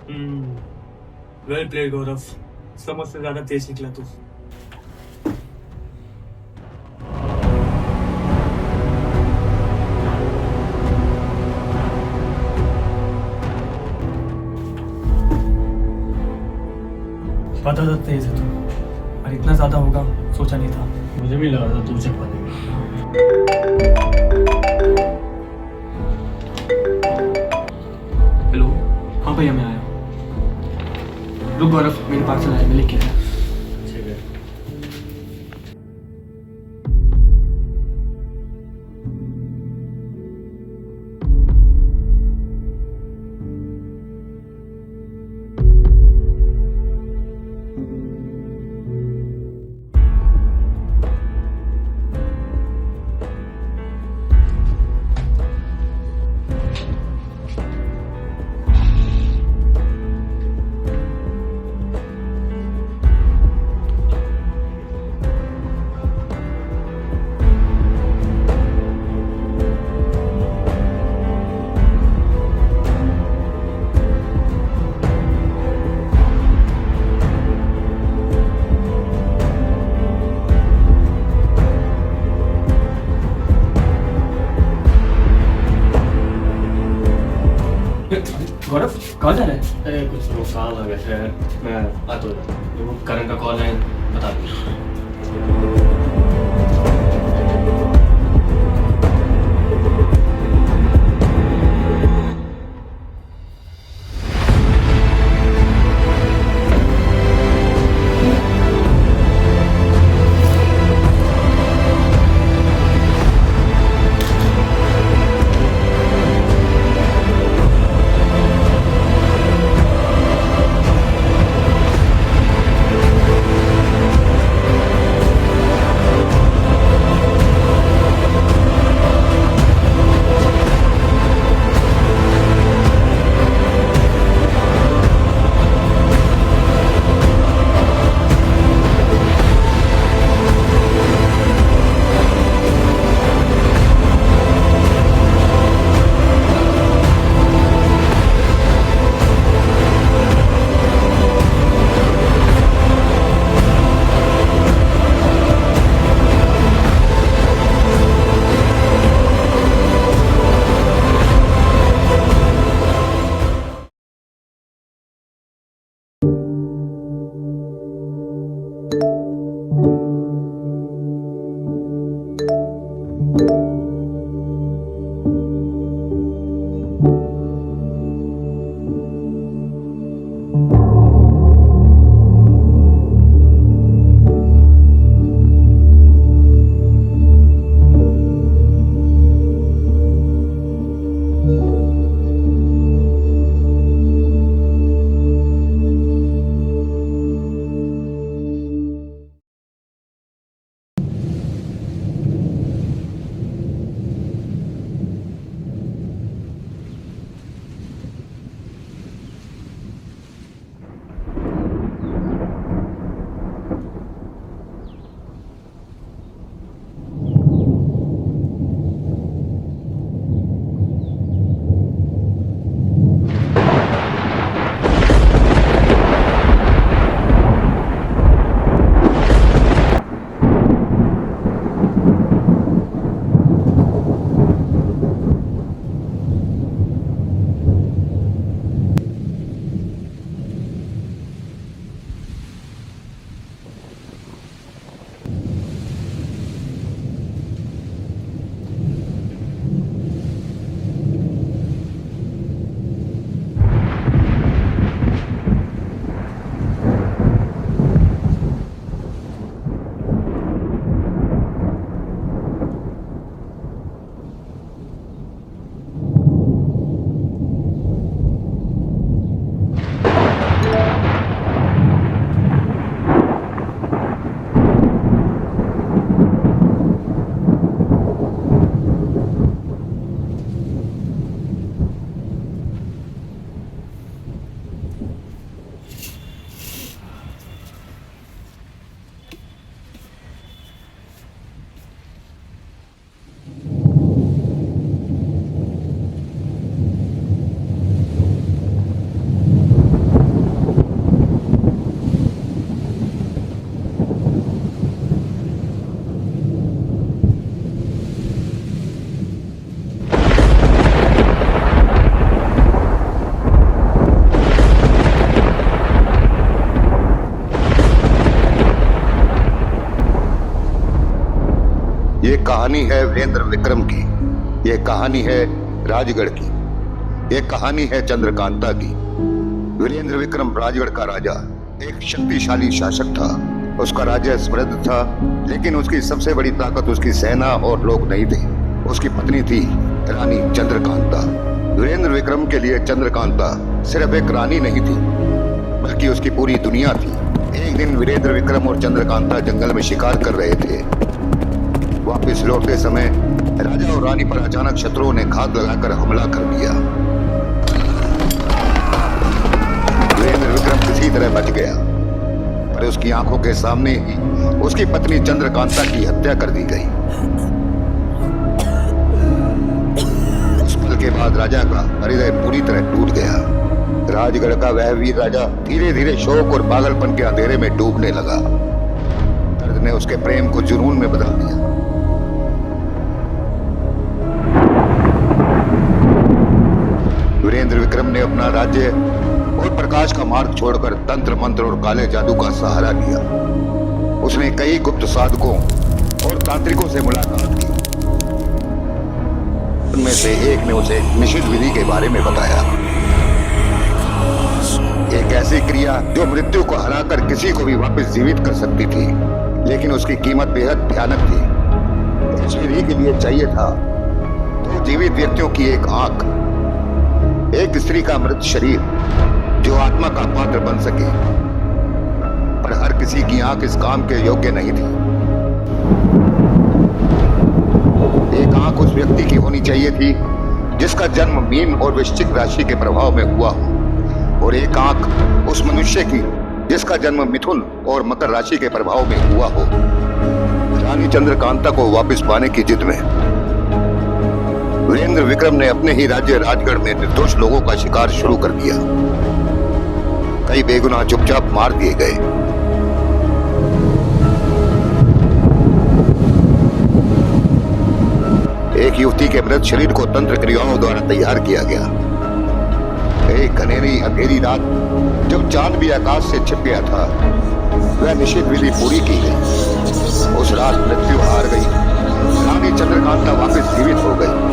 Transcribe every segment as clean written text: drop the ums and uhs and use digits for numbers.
Well played गौरव, समझ से ज्यादा तेज निकला तू। पता था तेज है तू, और इतना ज्यादा होगा सोचा नहीं था। मुझे भी लगा था तू चल पाएगा। हेलो। हाँ भैया मैं आया। रुक गौरव, मेरे पार्सल आया, मैं लेके आया। ठीक है। गौरव कहाँ जा रहा है? अरे कुछ लोग काम आ गए थे, मैं आता हूँ। करण का कॉल है, बता दूँ। कहानी है वीरेंद्र विक्रम की। ये कहानी है राजगढ़ की। ये कहानी है चंद्रकांता की। वीरेंद्र विक्रम राजगढ़ का राजा एक शक्तिशाली शासक था। उसका राज्य समृद्ध था, लेकिन उसकी सबसे बड़ी ताकत उसकी सेना और लोग नहीं थे। उसकी पत्नी थी रानी चंद्रकांता। वीरेंद्र विक्रम के लिए चंद्रकांता सिर्फ एक रानी नहीं थी, बल्कि उसकी पूरी दुनिया थी। एक दिन वीरेंद्र विक्रम और चंद्रकांता जंगल में शिकार कर रहे थे। वापस लौटते समय राजा और रानी पर अचानक शत्रुओं ने घात लगाकर हमला कर दिया। वीरेंद्र विक्रम किसी तरह बच गया, पर उसकी आंखों के सामने ही उसकी पत्नी चंद्रकांता की हत्या कर दी गई। उस पल के बाद राजा का हृदय पूरी तरह टूट गया। राजगढ़ का वह वीर राजा धीरे धीरे शोक और पागलपन के अंधेरे में डूबने लगा। दर्द ने उसके प्रेम को जुनून में बदल दिया। वीरेंद्र विक्रम ने अपना राज्य और प्रकाश का मार्ग छोड़कर तंत्र मंत्र और काले जादू का सहारा लिया। उसने कई गुप्त साधकों और तांत्रिकों से मुलाकात की। उनमें से एक ने उसे निषिद्ध विधि के बारे में बताया। एक ऐसी क्रिया जो मृत्यु को हराकर किसी को भी वापस जीवित कर सकती थी, लेकिन उसकी कीमत बेहद भयानक थी। इस विधि के लिए चाहिए था 2 जीवित व्यक्तियों की एक आंख, एक स्त्री का मृत शरीर जो आत्मा का पात्र बन सके, पर हर किसी की आंख इस काम के योग्य नहीं थी। एक आंख उस व्यक्ति की होनी चाहिए थी जिसका जन्म मीन और वृश्चिक राशि के प्रभाव में हुआ हो, और एक आंख उस मनुष्य की जिसका जन्म मिथुन और मकर राशि के प्रभाव में हुआ हो। रानी चंद्रकांता को वापस पाने की जिद में वीरेंद्र विक्रम ने अपने ही राज्य राजगढ़ में निर्दोष लोगों का शिकार शुरू कर दिया। कई बेगुनाह चुपचाप मार दिए गए। एक युवती के मृत शरीर को तंत्र क्रियाओं द्वारा तैयार किया गया। एक घनेरी अंधेरी रात जब चांद भी आकाश से छिप गया था, वह निषिद्ध विधि पूरी की गई। उस रात मृत्यु हार गई। रानी चंद्रकांता वापस जीवित हो गई।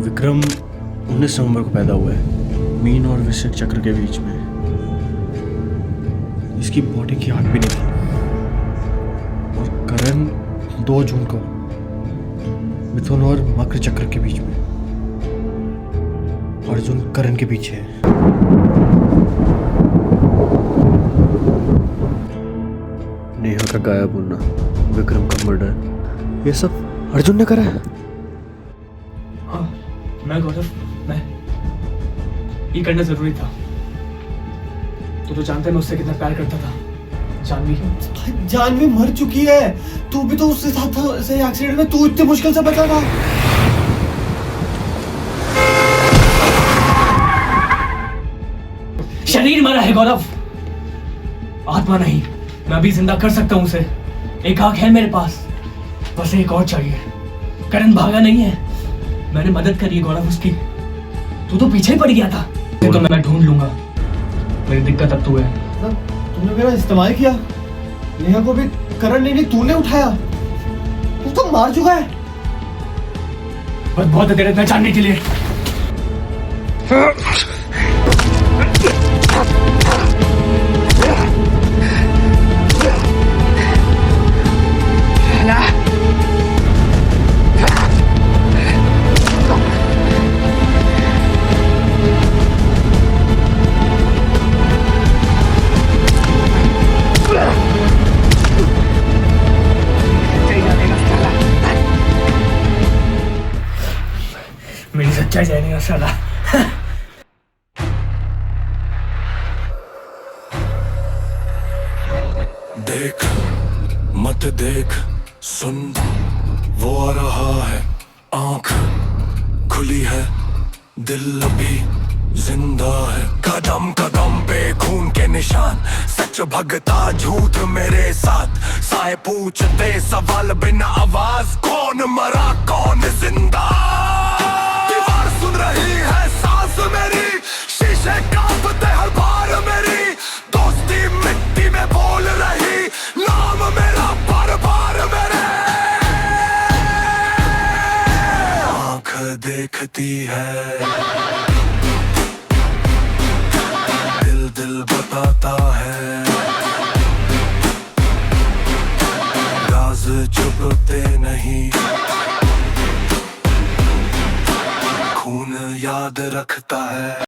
विक्रम 19 नवंबर को पैदा हुआ है, मीन और वृश्चिक चक्र के बीच में। इसकी बॉडी की आंख भी नहीं थी। और करण 2 जून को मिथुन और मकर चक्र के बीच में। अर्जुन करण के पीछे है। नेहा का गायब होना, विक्रम का मर्डर, ये सब अर्जुन ने करा है। हाँ, मैं गौरव, मैं ये करना जरूरी था। तो जानते हैं मैं उससे कितना प्यार करता था। जानवी मर चुकी है। तू भी तो उसके साथ था सही एक्सीडेंट में। तू इतनी मुश्किल से बचा था। शरीर मरा है गौरव, आत्मा नहीं। मैं अभी जिंदा कर सकता हूँ उसे। एक आंख है मेरे पास, बस एक और चाहिए। करण भागा नहीं है, मैंने मदद करी है गौरव उसकी। तू तो पीछे पड़ गया था। तो मैं ढूंढ लूंगा। मेरी दिक्कत अब तू है। तुमने मेरा इस्तेमाल किया। नेहा को भी करण ने नहीं, तूने उठाया। तू तो मार चुका है। बहुत देर में जानने के लिए। बच्चा जाएगा साला। देख मत देख सुन वो आ रहा है, आंख खुली है दिल अभी जिंदा है। कदम कदम पे खून के निशान, सच भगता झूठ मेरे साथ। साए पूछते सवाल बिना आवाज, कौन मरा कौन जिंदा। दीवार सुन रही है सांस मेरी, शीशे कांपते हर बार मेरी। दोस्ती मिट्टी में बोल रही, नाम मेरा बार बार मेरे। आंख देखती है, दिल बताता है, राज छुपते नहीं। खून याद रखता है।